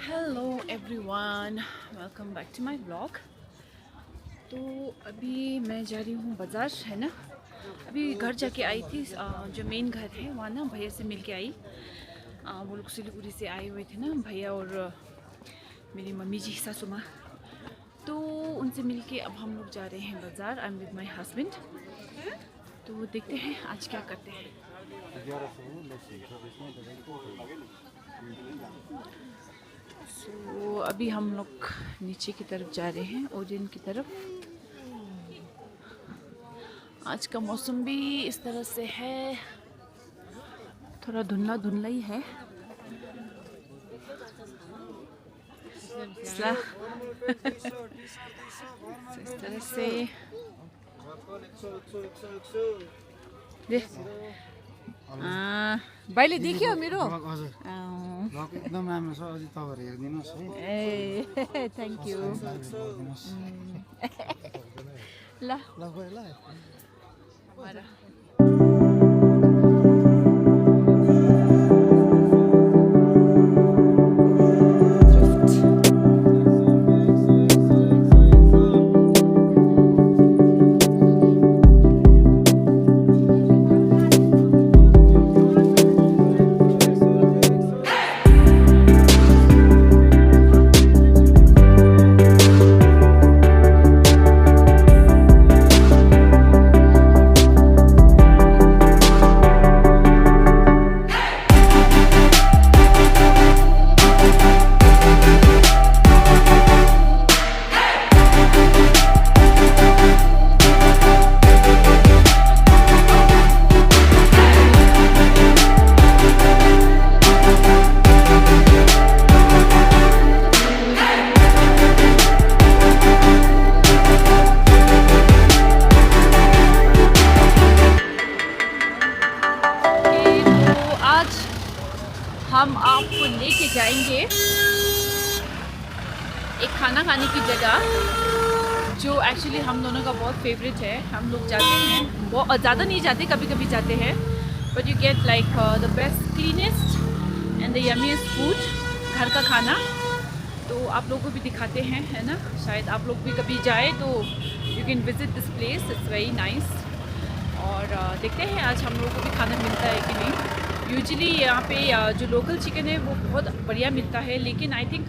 Hello everyone, welcome back to my blog. तो अभी मैं जा रही हूँ बाज़ार, है ना। अभी घर जाके आई थी, जो मेन घर है वहाँ ना भैया से मिल के आई। वो लोग सिलीगुड़ी से आए हुए थे ना, भैया और मेरी मम्मी जी, सासू माँ। तो उनसे मिल के अब हम लोग जा रहे हैं बाज़ार। I am with my husband. तो देखते हैं आज क्या करते हैं। तो अभी हम लोग नीचे की तरफ जा रहे हैं, ओडियन की तरफ। आज का मौसम भी इस तरह से है, थोड़ा धुंधला धुंधला ही है। इस तरह से भाइले देखियो मेरो एकदम राम्रो छ। अझै तपाईँहरू हेरिदिनुहोस् है। ए थ्याङ्क यू। ल ल गयो ल। हम आपको लेके जाएंगे एक खाना खाने की जगह जो एक्चुअली हम दोनों का बहुत फेवरेट है। हम लोग जाते हैं, बहुत ज़्यादा नहीं जाते, कभी कभी जाते हैं, but you get like the best, cleanest and the yummiest food, घर का खाना। तो आप लोगों को भी दिखाते हैं, है ना। शायद आप लोग भी कभी जाए तो you can visit this place, it's very nice. और देखते हैं आज हम लोगों को भी खाना मिलता है कि नहीं। यूजुअली यहाँ पे जो लोकल चिकन है वो बहुत बढ़िया मिलता है, लेकिन आई थिंक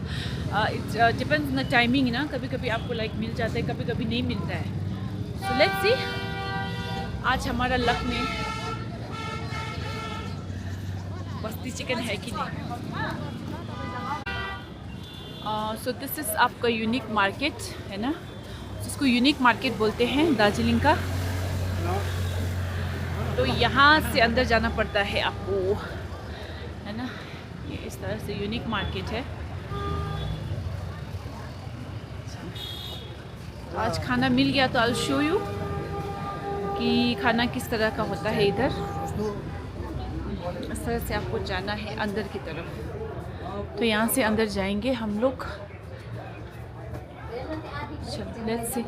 इट्स डिपेंड्स न टाइमिंग ना। कभी कभी आपको लाइक मिल जाता है, कभी कभी नहीं मिलता है। सो लेट्स सी आज हमारा लक में बस्ती चिकन है कि नहीं। सो दिस इज़ आपका यूनिक मार्केट, है ना। इसको यूनिक मार्केट बोलते हैं दार्जिलिंग का। तो यहाँ से अंदर जाना पड़ता है आपको, है ना। ये इस तरह से यूनिक मार्केट है। तो आज खाना मिल गया तो आई विल शो यू कि खाना किस तरह का होता है इधर। इस तरह से आपको जाना है अंदर की तरफ। तो यहाँ से अंदर जाएंगे हम लोग। चलो let's see.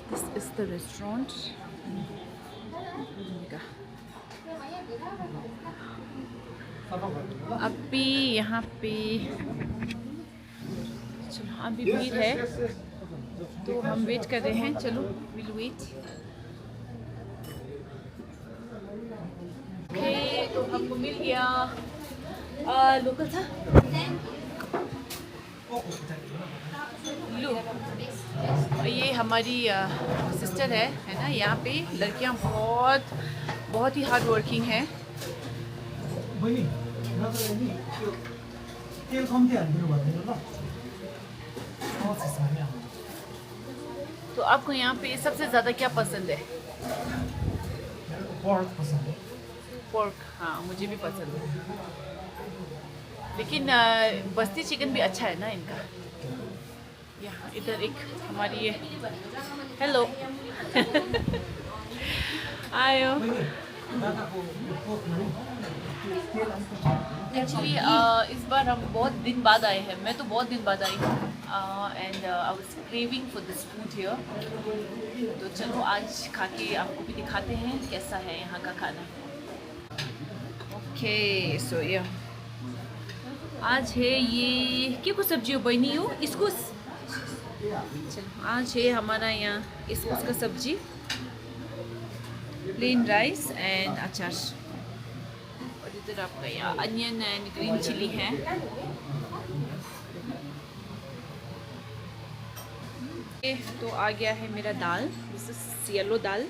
This is the restaurant. अभी यहाँ पे चलो अभी भीड़ है तो हम वेट कर रहे हैं। चलो विल वेट। ओके, तो हमको मिल गया लोकल था लो। ये हमारी सिस्टर है ना। यहाँ पे लड़कियाँ बहुत ही हार्ड वर्किंग हैं। तो आपको यहाँ पे सबसे ज़्यादा क्या पसंद है? पोर्क पसंद है। पोर्क, हाँ मुझे भी पसंद है, लेकिन बस्ती चिकन भी अच्छा है ना इनका। यहाँ इधर एक हमारी ये हेलो आयो एक्चुअली इस बार हम बहुत दिन बाद आए हैं, मैं तो बहुत दिन बाद आई हूँ and I was craving for this food here. तो चलो आज खा के आपको भी दिखाते हैं कैसा है यहाँ का खाना। ओके सो या आज है ये क्या कुछ सब्जी हो बनी हो इसको। चलो आज है हमारा यहाँ इसको का सब्जी, प्लेन राइस एंड अचार। और इधर आपका यहाँ अनियन एंड ग्रीन चिली है। तो आ गया है मेरा दाल, दिस इज येलो दाल।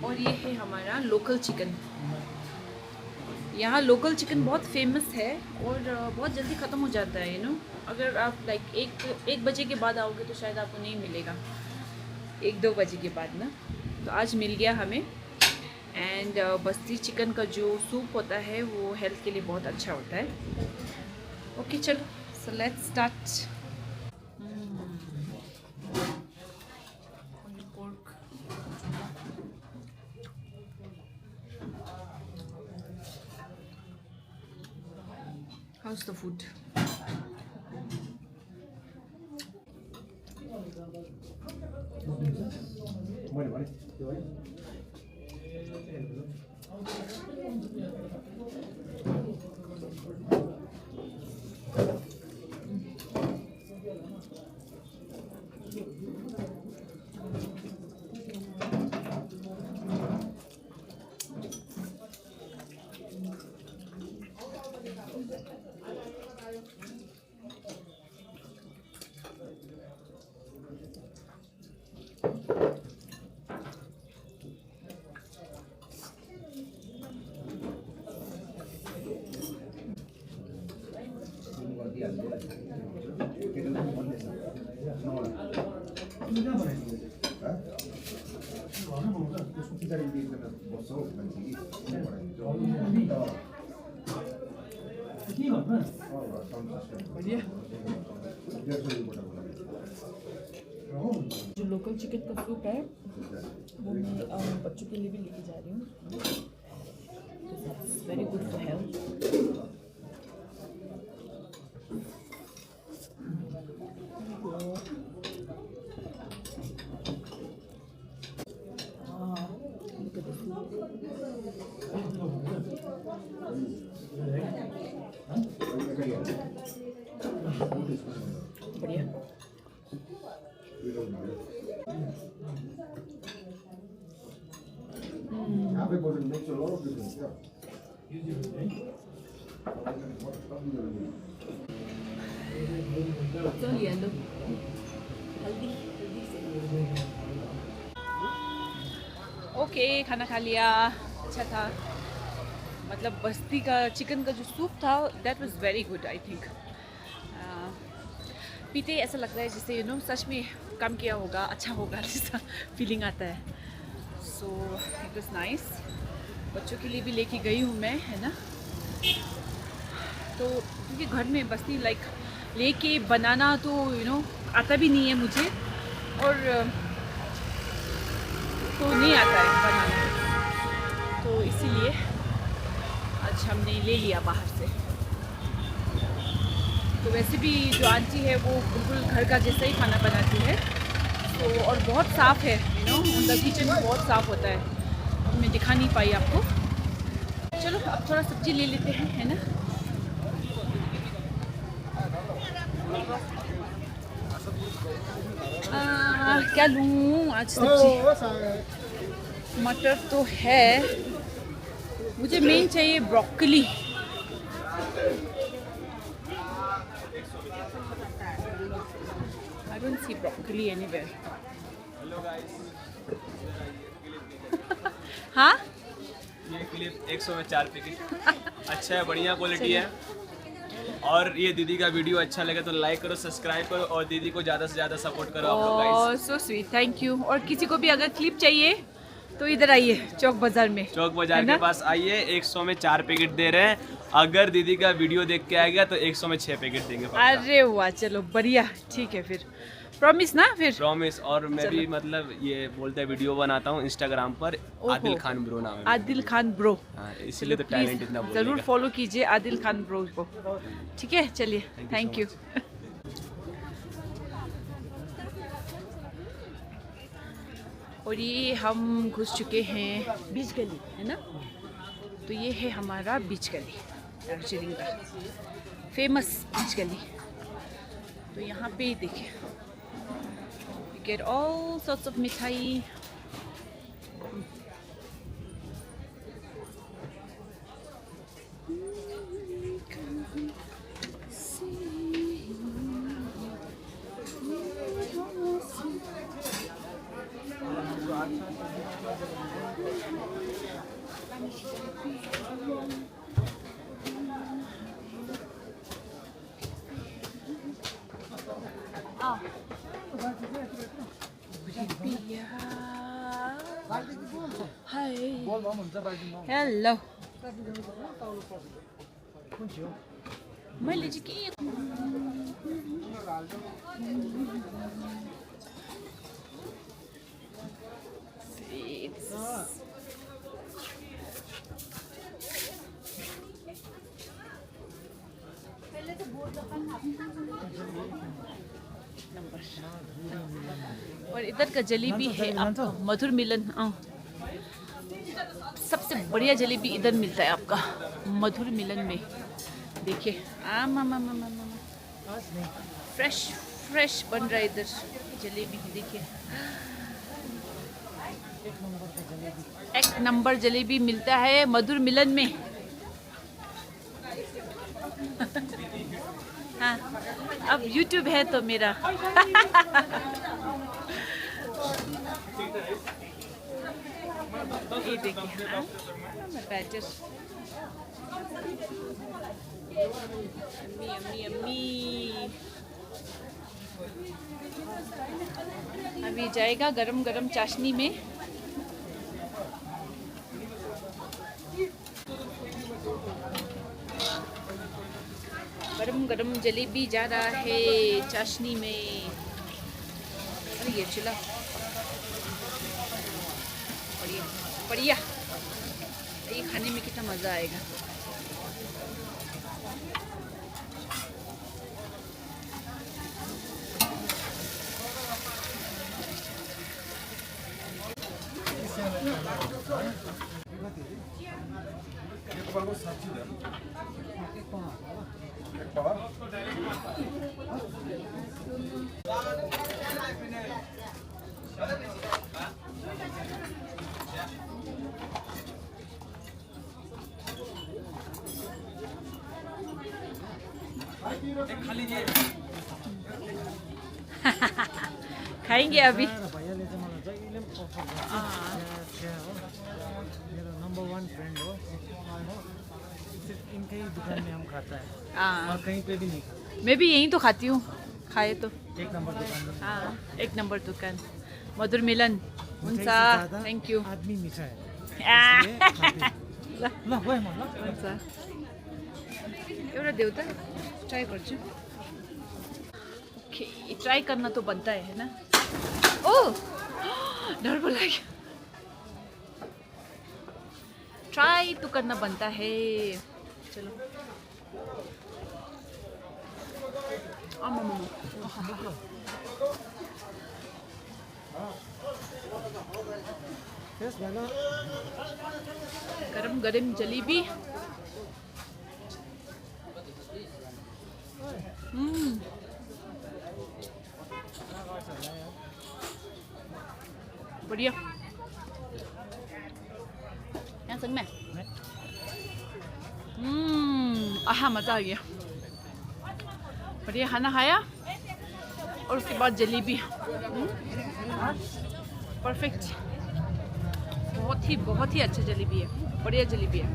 और ये है हमारा लोकल चिकन। यहाँ लोकल चिकन बहुत फेमस है और बहुत जल्दी ख़त्म हो जाता है यू नो। अगर आप लाइक एक बजे के बाद आओगे तो शायद आपको नहीं मिलेगा, 1-2 बजे के बाद ना। तो आज मिल गया हमें। एंड बस्ती चिकन का जो सूप होता है वो हेल्थ के लिए बहुत अच्छा होता है। ओके चलो so let's start. How's the food? जो लोकल चिकन का सूप है वो मैं बच्चों के लिए भी लेके जा रही हूँ। Very good for health. बढ़िया। ओके खाना खा लिया, अच्छा था। मतलब बस्ती का चिकन का जो सूप था that was very good I think. पीते ऐसा लगता है जैसे यू नो सच में काम किया होगा, अच्छा होगा जैसा फीलिंग आता है। So it was nice. बच्चों के लिए भी लेके गई हूँ मैं, है ना। तो क्योंकि घर में बस्ती लाइक लेके बनाना तो यू नो आता भी नहीं है मुझे, और तो नहीं आता है बनाना, तो इसीलिए आज हमने ले लिया बाहर से। तो वैसे भी जो आंटी है वो बिल्कुल घर का जैसा ही खाना बनाती है, तो और बहुत साफ़ है यू नो, उनका किचन बहुत साफ़ होता है। मैं दिखा नहीं पाई आपको। चलो अब थोड़ा सब्जी ले लेते हैं, है ना। क्या लूँ आज सब्जी? मटर तो है, मुझे मेन चाहिए broccoli. I don't see broccoli anywhere. Hello guys. हाँ ये क्लिप 100 में 4 पैकेट अच्छा है, बढ़िया क्वालिटी है। और ये दीदी का वीडियो अच्छा लगे तो लाइक करो, सब्सक्राइब करो और दीदी को ज़्यादा से ज़्यादा सपोर्ट करो आप लोग guys. So sweet, thank you. और किसी को भी अगर क्लिप चाहिए तो इधर आइए चौक बाजार में, चौक बाजार के पास आइए, 100 में 4 पैकेट दे रहे हैं। अगर दीदी का वीडियो देख के आएगा तो 100 में 6 पैकेट देंगे। अरे वाह, चलो बढ़िया, ठीक है फिर, प्रॉमिस ना फिर। प्रॉमिस। और मैं भी मतलब ये बोलते हैं वीडियो बनाता हूँ इंस्टाग्राम पर, आदिल खान ब्रो नाम है। आदिल खान ब्रो, हाँ, इसलिए तो टैलेंट इतना बोल ज़रूर देगा। फॉलो कीजिए आदिल खान ब्रो को, ठीक है। चलिए, थैंक यू। और ये हम घुस चुके हैं बीच गली, है ना। तो ये है हमारा बीच गली, दार्जिलिंग का फेमस बीच गली। तो यहाँ पे ही देखिए, you get all sorts of मिठाई। हेलो, मैले चाहिँ के और इधर का जलेबी है आपका मधुर मिलन। सबसे बढ़िया जलेबी इधर मिलता है आपका मधुर मिलन में। देखिए, फ्रेश फ्रेश बन रहा है इधर जलेबी। देखिए, एक नंबर जलेबी मिलता है मधुर मिलन में। हाँ, अब YouTube है तो मेरा। ये देखिए, बैटर, यम्मी यम्मी यम्मी। अभी जाएगा गरम गरम चाशनी में। गरम गरम जलेबी जा रहा है चाशनी में। अरे ये चला, बढ़िया बढ़िया। ये खाने में कितना मज़ा आएगा। खाएंगे अभी। मेरो नंबर 1 फ्रेंड हो, सिर्फ इनके ही दुकान में हम खाता है और कहीं पे भी नहीं खाता। मैं भी यहीं तो खाती हूँ, खाए तो। एक नंबर दुकान में। हाँ, एक नंबर दुकान मधुर मिलन। उनसा थैंक यू। आदमी मीठा है। एउटा देऊ त, ट्राई गर्छु। ओके, ट्राई करना तो बनता है ना। ओह, डर पो लाग्यो। ट्राई तो करना बनता है। चलो, गरम गरम जलेबी। बढ़िया। यहाँ संग में आहा, मज़ा आ गया। बढ़िया खाना खाया और उसके बाद जलेबी। परफेक्ट, बहुत ही अच्छा जलेबी है, बढ़िया जलेबी है।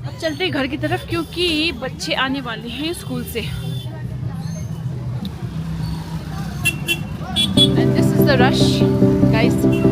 अब चलते घर की तरफ क्योंकि बच्चे आने वाले हैं स्कूल से। And this is the rush, guys.